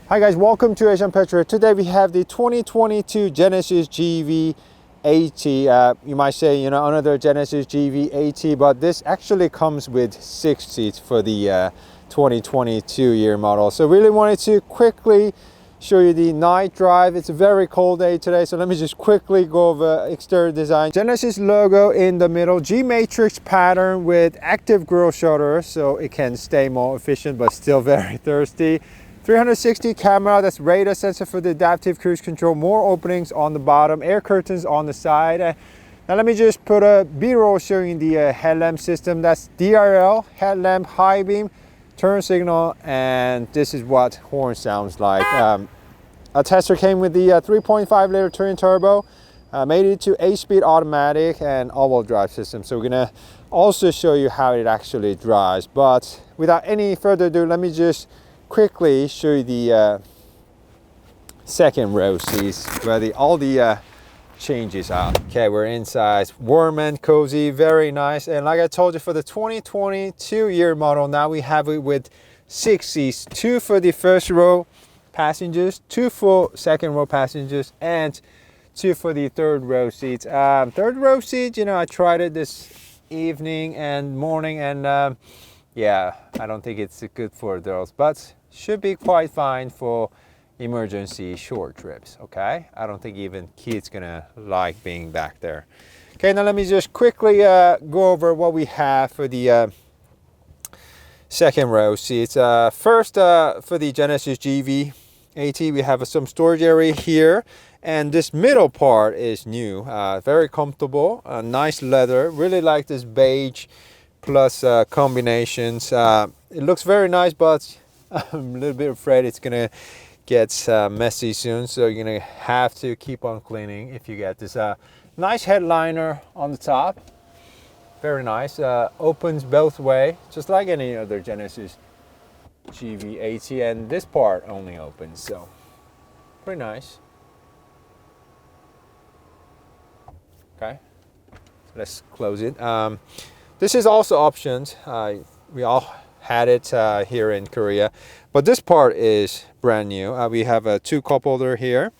Hi guys, welcome to Asian Petrolhead. Today we have the 2022 Genesis GV80. You might say, another Genesis GV80, but this actually comes with 6 seats for the 2022 year model. So really wanted to quickly show you the night drive. It's a very cold day today, so let me just quickly go over exterior design. Genesis logo in the middle, G matrix pattern with active grill shutter, so it can stay more efficient but still very thirsty. 360 camera, that's radar sensor for the adaptive cruise control, more openings on the bottom, air curtains on the side. Now let me just put a B-roll showing the headlamp system. That's DRL, headlamp, high beam, turn signal, and this is what horn sounds like. Our tester came with the 3.5 liter twin turbo, made it to 8-speed automatic and all-wheel drive system. So we're gonna also show you how it actually drives. But without any further ado, let me just quickly show you the second row seats where all the changes are. Okay, we're inside, warm and cozy, very nice. And like I told you, for the 2022 year model, now we have it with 6 seats, 2 for the first row passengers, 2 for second row passengers, and 2 for the third row seats. Third row seat, I tried it this evening and morning, and yeah, I don't think it's good for adults, but should be quite fine for emergency short trips. Okay, I don't think even kids gonna like being back there. Okay, now let me just quickly go over what we have for the second row seats. First, for the Genesis GV80, we have some storage area here, and this middle part is new. Very comfortable, nice leather. Really like this beige plus combinations. It looks very nice, but I'm a little bit afraid it's gonna get messy soon, so you're gonna have to keep on cleaning if you get this. Nice headliner on the top, very nice. Opens both way, just like any other Genesis GV80, and this part only opens, so pretty nice. Okay, so let's close it. This is also options. We all had it here in Korea, but this part is brand new. We have a 2 cup holder here,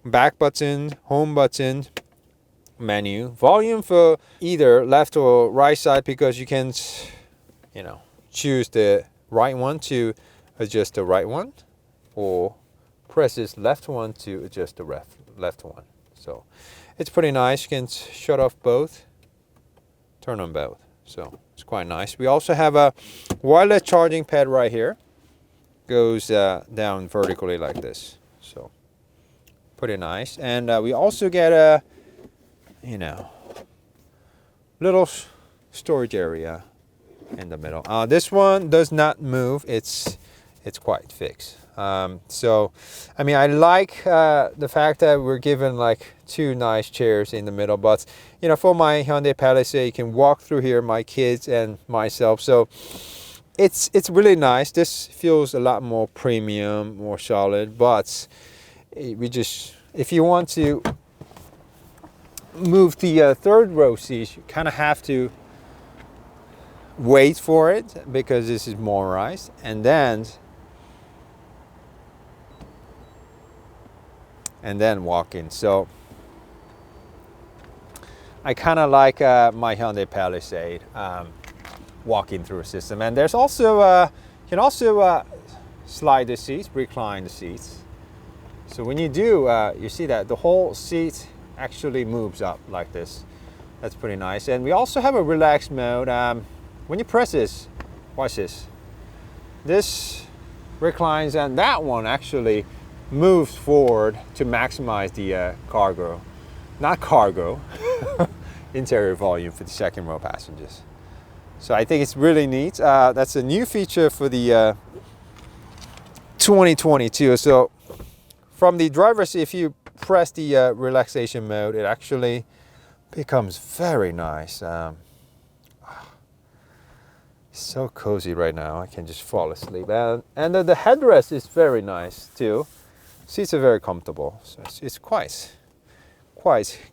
back button, home button, menu, volume for either left or right side, because you can, choose the right one to adjust the right one, or press this left one to adjust the left one. So it's pretty nice. You can shut off both, turn on both. So it's quite nice. We also have a wireless charging pad right here. Goes down vertically like this. So pretty nice. And we also get a, little storage area in the middle. This one does not move. It's quite fixed. So, I like the fact that we're given like 2 nice chairs in the middle, but for my Hyundai Palisade, you can walk through here, my kids and myself. So it's really nice. This feels a lot more premium, more solid, but if you want to move the third row seats, you kind of have to wait for it because this is motorized, and then walk in. So I kind of like my Hyundai Palisade walking through system. And there's also you can also slide the seats, recline the seats. So when you do, you see that the whole seat actually moves up like this. That's pretty nice. And we also have a relax mode. When you press this, watch this. This reclines, and that one actually moves forward to maximize the interior volume for the second row passengers. So I think it's really neat. That's a new feature for the 2022. So from the driver's seat, if you press the relaxation mode, it actually becomes very nice. So cozy right now. I can just fall asleep. And the headrest is very nice too. Seats are very comfortable, so it's quite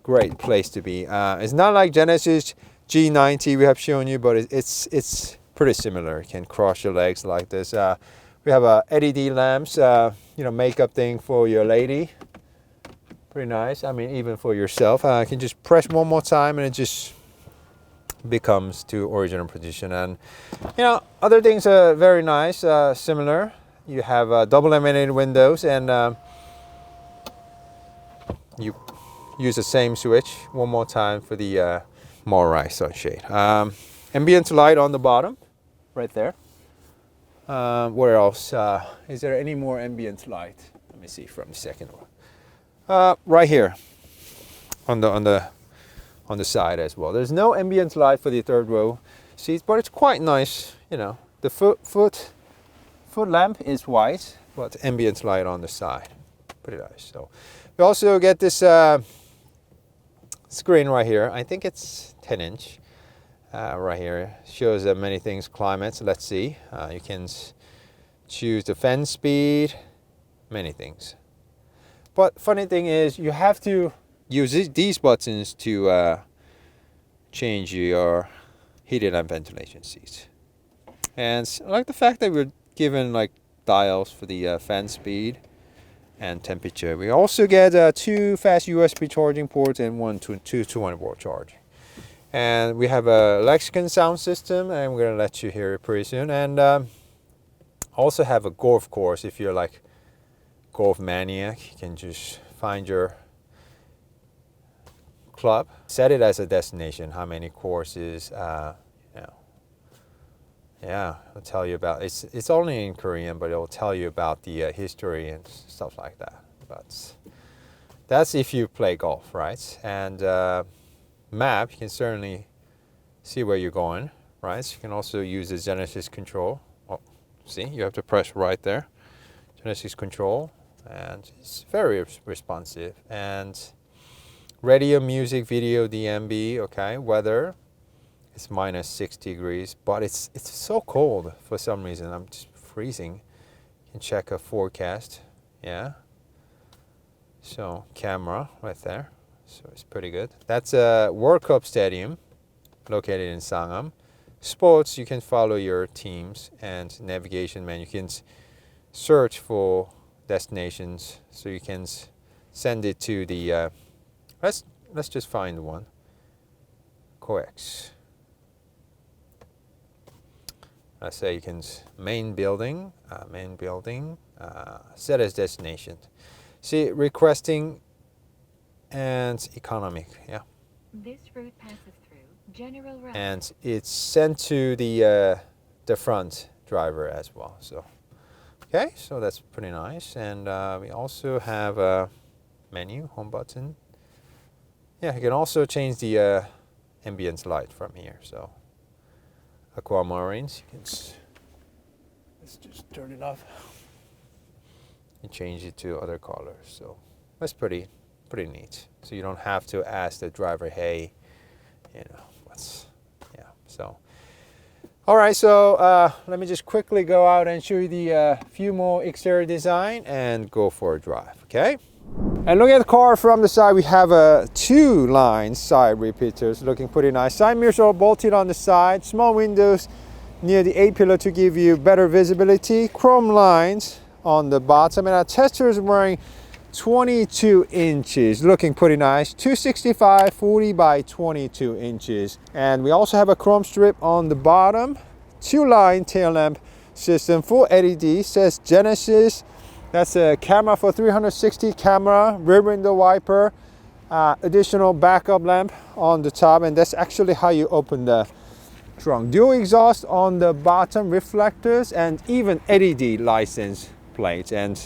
great place to be. It's not like Genesis G90 we have shown you, but it's pretty similar. You can cross your legs like this. We We have LED lamps, you know, makeup thing for your lady. Pretty nice. I mean, even for yourself. I can just press one more time and it just becomes to original position. And you know, other things are very nice, similar. You have double laminated windows, and you use the same switch one more time for the more right sunshade. Ambient light on the bottom, right there. Where else? Is there any more ambient light? Let me see from the second one. Right here, on the side as well. There's no ambient light for the third row seats, but it's quite nice. You know, the foot lamp is white, but ambient light on the side. Pretty nice. So we also get this screen right here. I think it's 10-inch. Right here shows many things. Climates. Let's see. You can choose the fan speed, many things. But funny thing is, you have to use these buttons to change your heated and ventilation seats. And I like the fact that we're given like dials for the fan speed and temperature. We also get 2 fast USB charging ports and 220-volt charge. And we have a Lexicon sound system, and we're gonna let you hear it pretty soon. And also have a golf course. If you're like golf maniac, you can just find your club, set it as a destination, how many courses, you know. Yeah, it'll tell you about, it's only in Korean, but it'll tell you about the history and stuff like that. But that's if you play golf, right? And map, you can certainly see where you're going, right? So you can also use the Genesis control. Oh, see, you have to press right there. Genesis control, and it's very responsive. And radio, music, video, DMB, okay, weather. It's minus 6 degrees, but it's so cold for some reason. I'm just freezing. You can check a forecast, yeah. So camera right there, so it's pretty good. That's a World Cup stadium located in Sangam. Sports, you can follow your teams, and navigation menu. You can search for destinations, so you can send it to the. Let's just find one. Coex. Let's say you can main building, set as destination. See, requesting and economic, yeah. This route passes through general route. And it's sent to the front driver as well. So, okay, so that's pretty nice. And we also have a menu, home button. Yeah, you can also change the ambient light from here. So. Aquamarines, let's just turn it off and change it to other colors. So that's pretty neat. So you don't have to ask the driver, hey, you know, yeah. So all right, so let me just quickly go out and show you the few more exterior design and go for a drive, okay? And looking at the car from the side, we have 2 lines side repeaters, looking pretty nice. Side mirrors are bolted on the side, small windows near the A-pillar to give you better visibility. Chrome lines on the bottom, and our tester is wearing 22 inches, looking pretty nice. 265 40 by 22 inches. And we also have a chrome strip on the bottom. 2-line tail lamp system, full LED, says Genesis. That's a camera for 360 camera, rear window wiper, additional backup lamp on the top, and that's actually how you open the trunk. Dual exhaust on the bottom, reflectors, and even LED license plate. And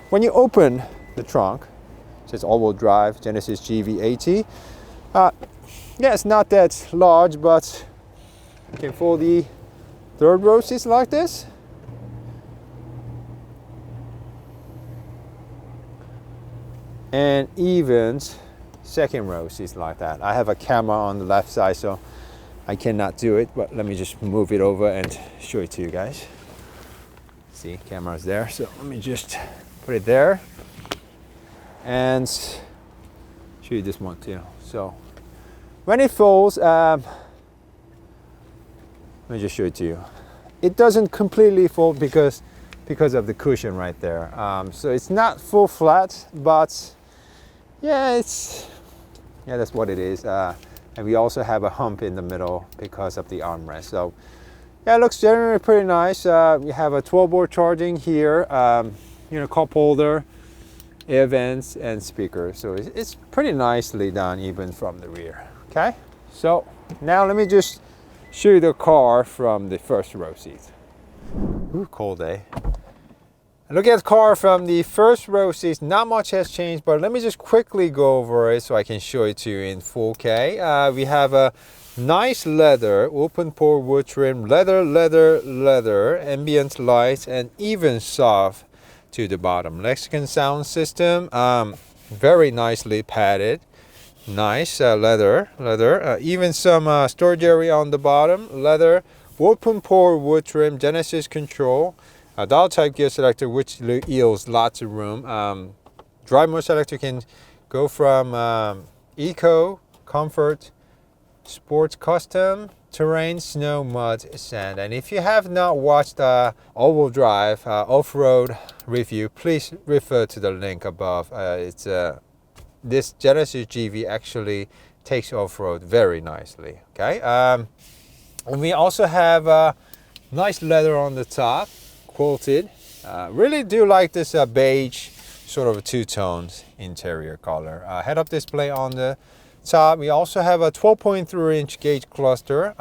when you open the trunk, it says all-wheel drive, Genesis GV80. Yeah, it's not that large, but you can fold the third row seats like this. And even second row seats like that. I have a camera on the left side, so I cannot do it, but let me just move it over and show it to you guys. See, camera's there, so let me just put it there and show you this one too. So when it folds, let me just show it to you. It doesn't completely fold because because of the cushion right there. So it's not full flat, but yeah, that's what it is. And we also have a hump in the middle because of the armrest. So yeah, it looks generally pretty nice. We have a 12-volt charging here, cup holder, air vents, and speakers. So it's pretty nicely done even from the rear. Okay, so now let me just show you the car from the first row seat. Ooh, cold day. Look at the car from the first row seats. Not much has changed, but let me just quickly go over it so I can show it to you in 4K. We have a nice leather, open pore wood trim, leather, ambient light, and even soft to the bottom. Lexicon sound system, very nicely padded. Nice leather, even some storage area on the bottom. Leather, open pore wood trim, Genesis control. Dial type gear selector, which yields lots of room. Drive mode selector can go from eco, comfort, sports, custom, terrain, snow, mud, sand. And if you have not watched all-wheel drive off-road review, please refer to the link above. This Genesis GV actually takes off-road very nicely. Okay, and we also have nice leather on the top. Quilted. Really do like this beige sort of a two-toned interior color. Head-up display on the top. We also have a 12.3-inch gauge cluster,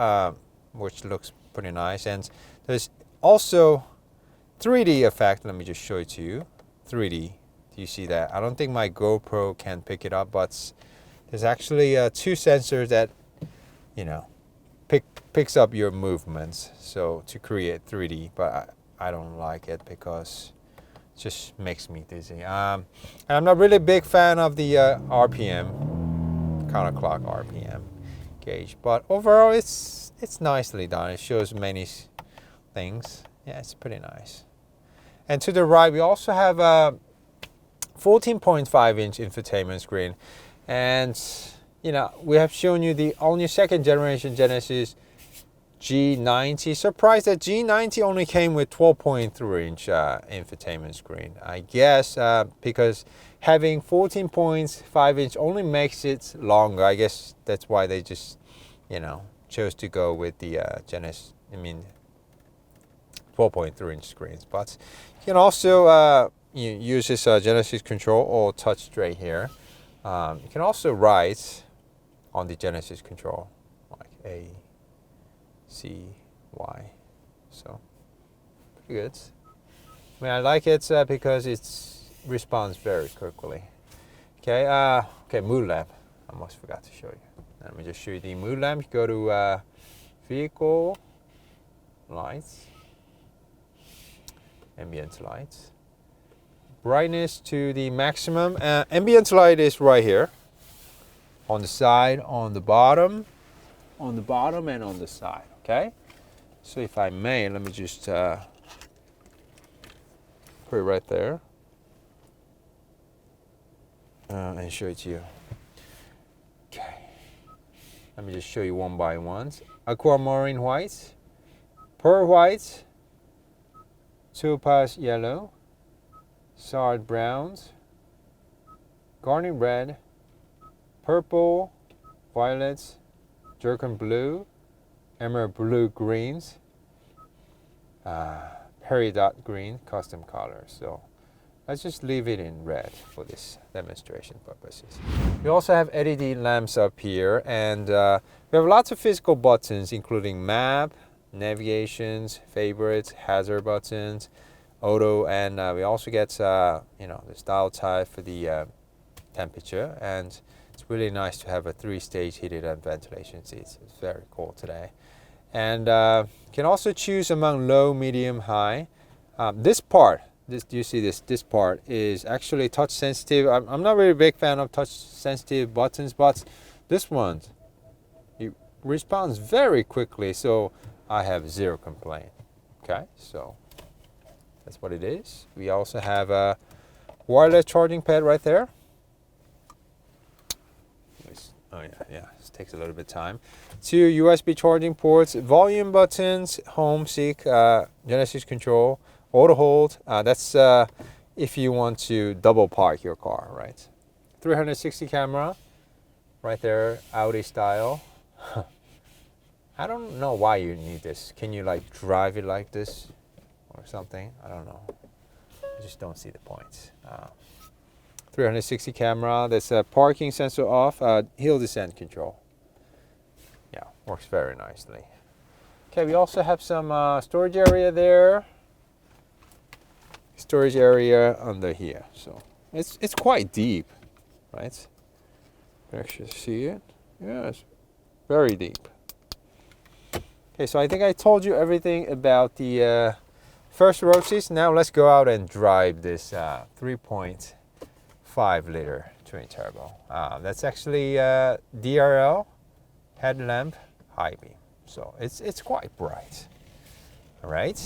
which looks pretty nice. And there's also 3D effect. Let me just show it to you. 3D. Do you see that? I don't think my GoPro can pick it up, but there's actually two sensors that, picks up your movements. So to create 3D, but I don't like it because it just makes me dizzy. And I'm not really a big fan of the RPM, counterclock RPM gauge, but overall it's nicely done. It shows many things. Yeah, it's pretty nice. And to the right, we also have a 14.5-inch infotainment screen. And, we have shown you the all-new second generation Genesis G90. Surprised that G90 only came with 12.3-inch infotainment screen. I guess because having 14.5-inch only makes it longer. I guess that's why they just, chose to go with the 12.3-inch screens. But you can also use this Genesis control or touch straight here. You can also write on the Genesis control like A, C, Y. So pretty good. I like it because it responds very quickly. Okay, mood lamp. I almost forgot to show you. Let me just show you the mood lamp. You go to vehicle, lights, ambient lights. Brightness to the maximum. Ambient light is right here. On the side, on the bottom, and on the side. Okay, so if I may, let me just put it right there and show it to you. Okay, let me just show you one by one. Aquamarine white, pearl white, topaz yellow, sard browns, garnet red, purple, violets, jerkin blue, emerald blue greens, peridot green, custom colors. So let's just leave it in red for this demonstration purposes. We also have LED lamps up here, and we have lots of physical buttons including map, navigations, favorites, hazard buttons, auto, and we also get the style type for the temperature, and it's really nice to have a 3-stage heated and ventilation seats. It's very cool today. And you can also choose among low, medium, high. This part, do you see this? This part is actually touch sensitive. I'm not really a big fan of touch sensitive buttons, but this one, it responds very quickly, so I have zero complaint. Okay, so that's what it is. We also have a wireless charging pad right there. Oh yeah, this takes a little bit of time. 2 USB charging ports, volume buttons, home, seek, Genesis control, auto hold. That's if you want to double park your car, right? 360 camera, right there, Audi style. I don't know why you need this. Can you like drive it like this or something? I don't know. I just don't see the point. 360 camera. There's a parking sensor off. Hill descent control. Yeah, works very nicely. Okay, we also have some storage area there. Storage area under here. So it's quite deep, right? You can actually see it. Yeah, it's very deep. Okay, so I think I told you everything about the first row seats. Now let's go out and drive this 3.5 liter twin turbo. That's actually DRL headlamp high beam, so it's quite bright. All right.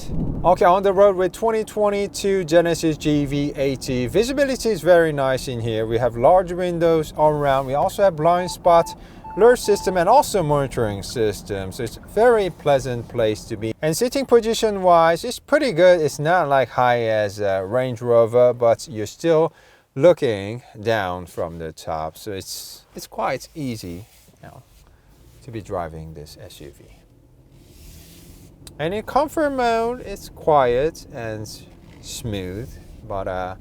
Okay, on the road with 2022 Genesis GV80. Visibility is very nice in here. We have large windows all around. We also have blind spot alert system and also monitoring system, so it's a very pleasant place to be. And sitting position wise, it's pretty good. It's not like high as a Range Rover, but you're still looking down from the top, so it's quite easy now to be driving this SUV. And in comfort mode, it's quiet and smooth, but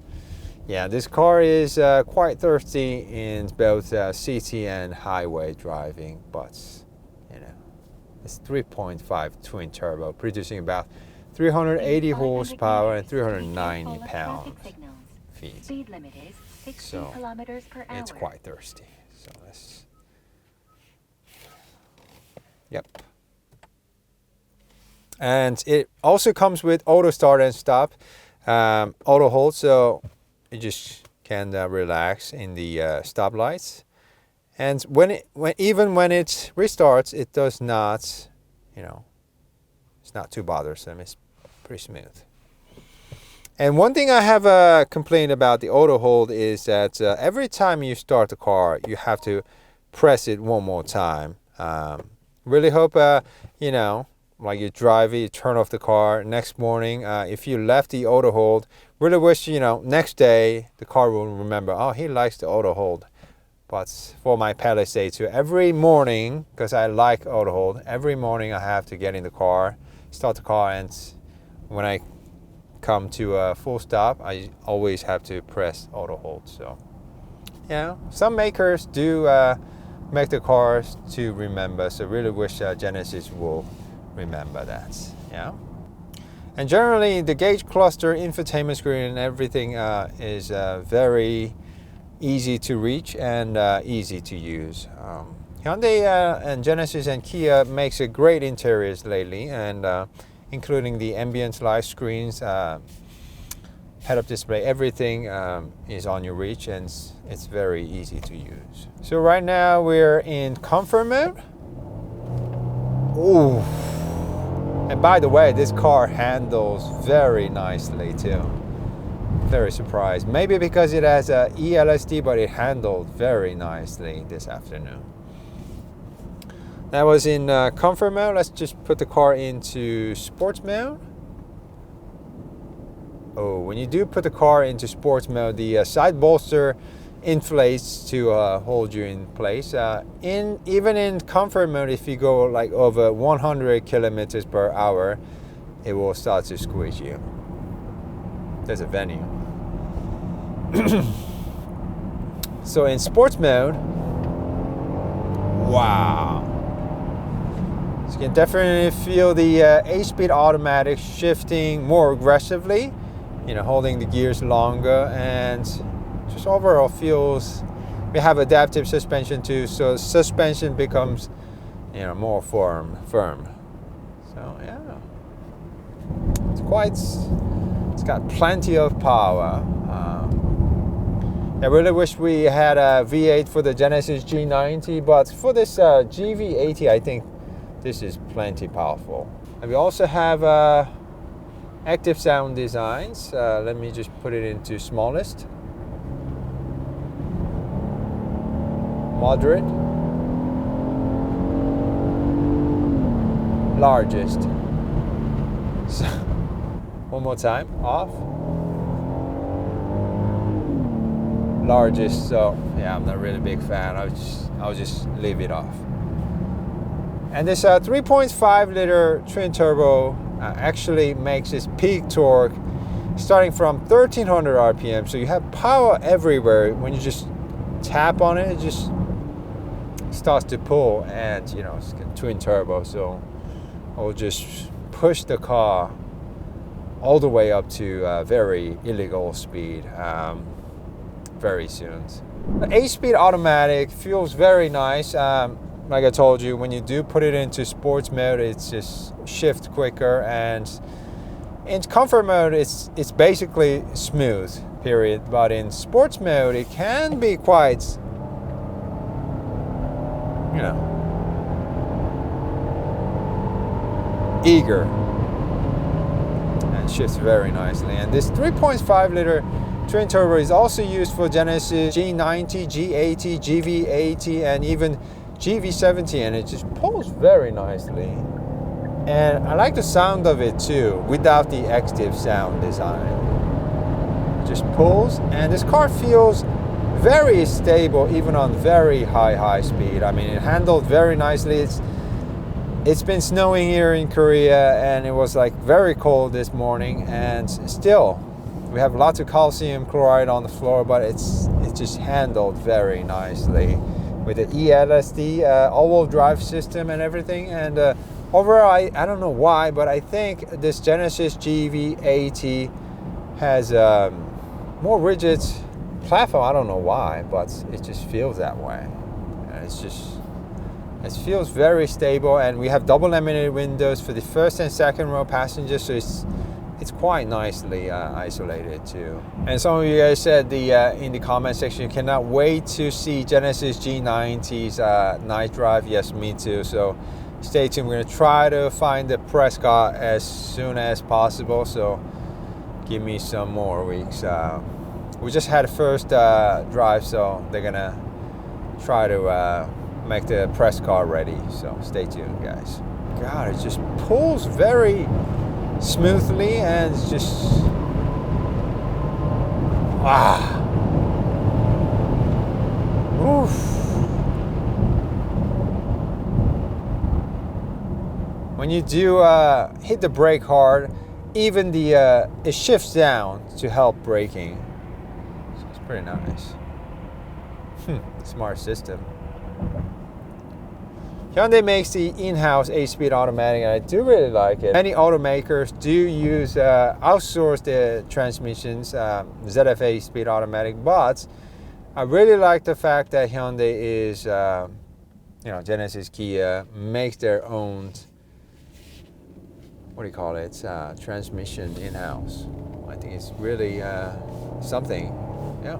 yeah, this car is quite thirsty in both city and highway driving, but you know, it's 3.5 twin turbo, producing about 380 horsepower and 390 pound-feet. Speed limit is 60 So kilometers per hour. it's quite thirsty. So let's. Yep. And it also comes with auto start and stop, auto hold, so you just can relax in the stoplights. And even when it restarts, it does not, you know, it's not too bothersome. It's pretty smooth. And one thing I have complained about the auto hold is that every time you start the car, you have to press it one more time. Really hope, you know, like you drive it, you turn off the car. Next morning, if you left the auto hold, really wish, you know, next day the car will remember, oh, he likes the auto hold. But for my Palisade too, every morning, because I like auto hold, every morning I have to get in the car, start the car, and when I come to a full stop, I always have to press auto hold. So yeah, some makers do make the cars to remember, so really wish Genesis will remember that. Yeah. And generally the gauge cluster, infotainment screen and everything is very easy to reach and easy to use. Hyundai and Genesis and Kia makes a great interiors lately, and including the ambient light screens, head-up display, everything is on your reach, and it's very easy to use. So right now we're in comfort mode. Ooh. And by the way, this car handles very nicely too. Very surprised. Maybe because it has a ELSD, but it handled very nicely this afternoon. That was in comfort mode. Let's just put the car into sports mode. Oh, when you do put the car into sports mode, the side bolster inflates to hold you in place. Even in comfort mode, if you go like over 100 kilometers per hour, it will start to squeeze you. There's a venue. So in sports mode, wow. So you can definitely feel the 8-speed automatic shifting more aggressively, you know, holding the gears longer, and just overall feels, we have adaptive suspension too, so suspension becomes, you know, more firm. So yeah, it's got plenty of power. I really wish we had a V8 for the Genesis G90, but for this GV80, I think this is plenty powerful. And we also have active sound designs. Let me just put it into smallest. Moderate. Largest. One more time, off. Largest, so yeah, I'm not really a big fan. I'll just leave it off. And this 3.5 liter twin turbo actually makes its peak torque starting from 1300 RPM. So you have power everywhere. When you just tap on it, it just starts to pull, and you know, it's a twin turbo. So I'll just push the car all the way up to very illegal speed very soon. The 8-speed automatic feels very nice. Like I told you, when you do put it into sports mode, it's just shifts quicker, and in comfort mode, it's basically smooth, period. But in sports mode, it can be quite, you know, eager, and shifts very nicely. And this 3.5 liter twin turbo is also used for Genesis G90, G80, GV80, and even GV70, and it just pulls very nicely. And I like the sound of it too, without the active sound design. It just pulls, and this car feels very stable even on very high speed. I mean, it handled very nicely. It's been snowing here in Korea, and it was like very cold this morning, and still we have lots of calcium chloride on the floor, but it just handled very nicely with the ELSD all-wheel drive system and everything. And overall, I don't know why, but I think this Genesis GV80 has more rigid platform. I don't know why, but it just feels that way. And it feels very stable, and we have double laminated windows for the first and second row passengers, so it's quite nicely isolated too. And some of you guys said in the comment section you cannot wait to see Genesis G90's night drive. Yes, me too. So stay tuned. We're gonna try to find the press car as soon as possible. So give me some more weeks. We just had a first drive, so they're gonna try to make the press car ready. So stay tuned, guys. God, it just pulls very smoothly, and it's just oof. When you do hit the brake hard, even it shifts down to help braking. So it's pretty nice. Smart system. Hyundai makes the in-house 8-speed automatic, and I do really like it. Many automakers do use outsource the transmissions, ZF 8-speed automatic, but I really like the fact that Hyundai is, Genesis, Kia makes their own, what do you call it, transmission in-house. I think it's really something, yeah.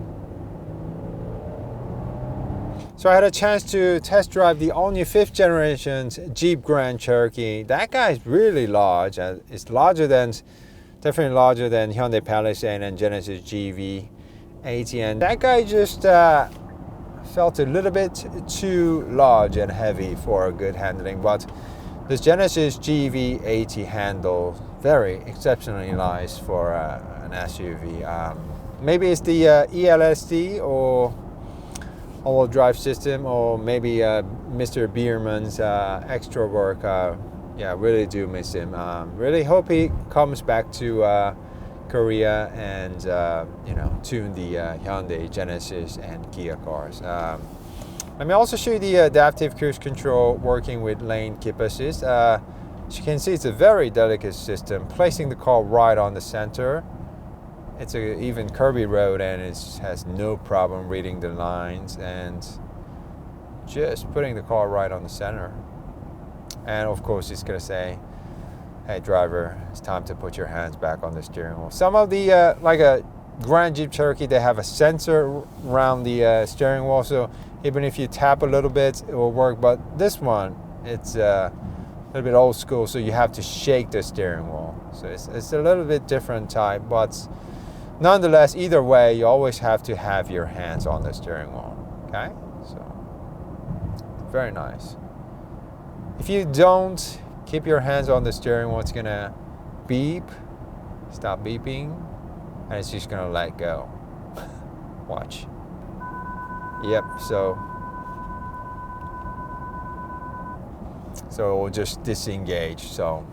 So I had a chance to test drive the all-new 5th generation Jeep Grand Cherokee. That guy is really large. It's definitely larger than Hyundai Palisade and Genesis GV80. And that guy just felt a little bit too large and heavy for good handling. But this Genesis GV80 handles very exceptionally nice for an SUV. Maybe it's the ELSD or all-wheel drive system, or maybe Mr. Bierman's extra work. Really do miss him. Really hope he comes back to Korea and tune the Hyundai, Genesis, and Kia cars. Let me also show you the adaptive cruise control working with lane keep assist. As you can see, it's a very delicate system, placing the car right on the center. It's an even curvy road, and it has no problem reading the lines and just putting the car right on the center. And of course, it's going to say, hey driver, it's time to put your hands back on the steering wheel. Some of the, like a Grand Jeep Cherokee, they have a sensor around the steering wheel, so even if you tap a little bit, it will work. But this one, it's a little bit old school, so you have to shake the steering wheel. So it's a little bit different type, but nonetheless, either way, you always have to have your hands on the steering wheel, okay? So, very nice. If you don't keep your hands on the steering wheel, it's gonna beep Stop beeping, and it's just gonna let go. Watch. Yep, so it will just disengage, so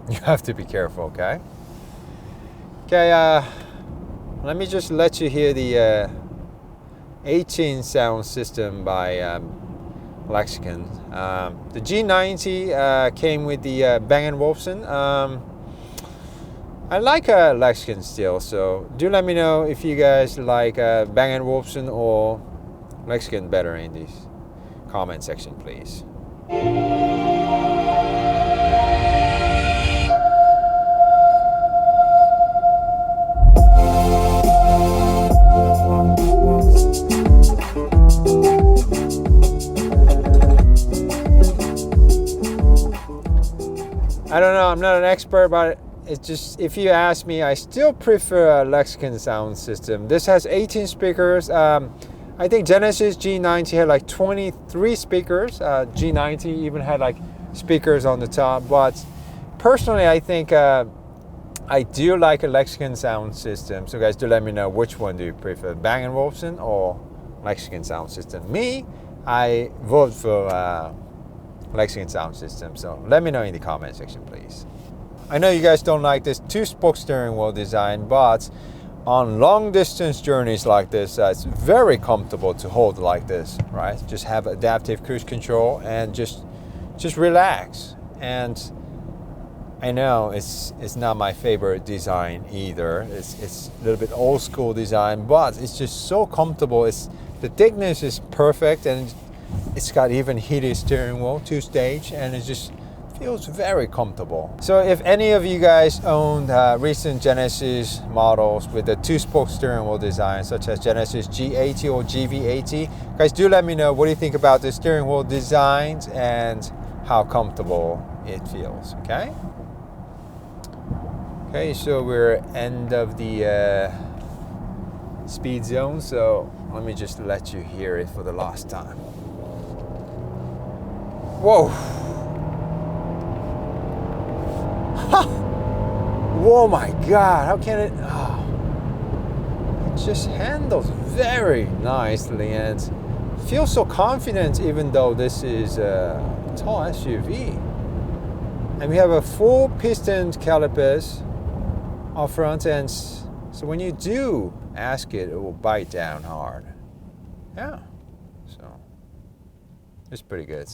you have to be careful, okay? Okay, let me just let you hear the 18 sound system by Lexicon. The G90 came with the Bang & Olufsen. I like Lexicon still, so do let me know if you guys like Bang & Olufsen or Lexicon better in the comment section, please. I don't know, I'm not an expert, but it's just, if you ask me, I still prefer a Lexicon sound system. This has 18 speakers. I think Genesis G90 had like 23 speakers. G90 even had like speakers on the top. But personally, I think I do like a Lexicon sound system. So guys, do let me know, which one do you prefer, Bang & Olufsen or Lexicon sound system? Me, I vote for Lexicon sound system, so let me know in the comment section, please. I know you guys don't like this 2-spoke steering wheel design, but on long distance journeys like this, it's very comfortable to hold like this, right? Just have adaptive cruise control and just relax. And I know it's not my favorite design either. It's a little bit old school design, but it's just so comfortable. The thickness is perfect, and it's got even heated steering wheel, 2-stage, and it just feels very comfortable. So if any of you guys owned recent Genesis models with the 2-spoke steering wheel design, such as Genesis G80 or GV80, guys, do let me know, what do you think about the steering wheel designs and how comfortable it feels, okay? Okay, so we're end of the speed zone, so let me just let you hear it for the last time. Whoa! Ha! Whoa, my God! How can it? Oh, it just handles very nicely and feels so confident, even though this is a tall SUV. And we have a full piston calipers up front, and so when you do ask it, it will bite down hard. Yeah, so it's pretty good.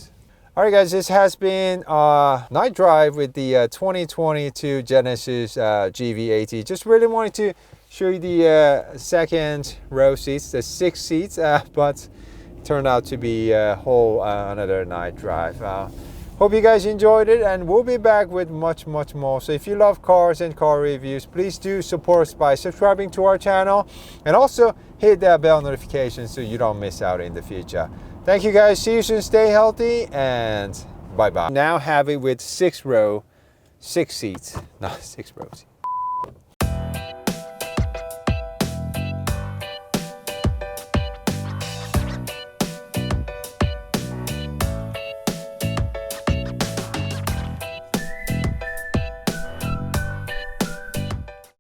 All right, guys, this has been a night drive with the 2022 Genesis GV80. Just really wanted to show you the second row seats, the 6 seats, but it turned out to be a whole another night drive. Hope you guys enjoyed it, and we'll be back with much more. So if you love cars and car reviews, please do support us by subscribing to our channel, and also hit that bell notification so you don't miss out in the future. Thank you guys, see you soon, stay healthy, and bye-bye. Now have it with 6 row, 6 seats, not 6 rows.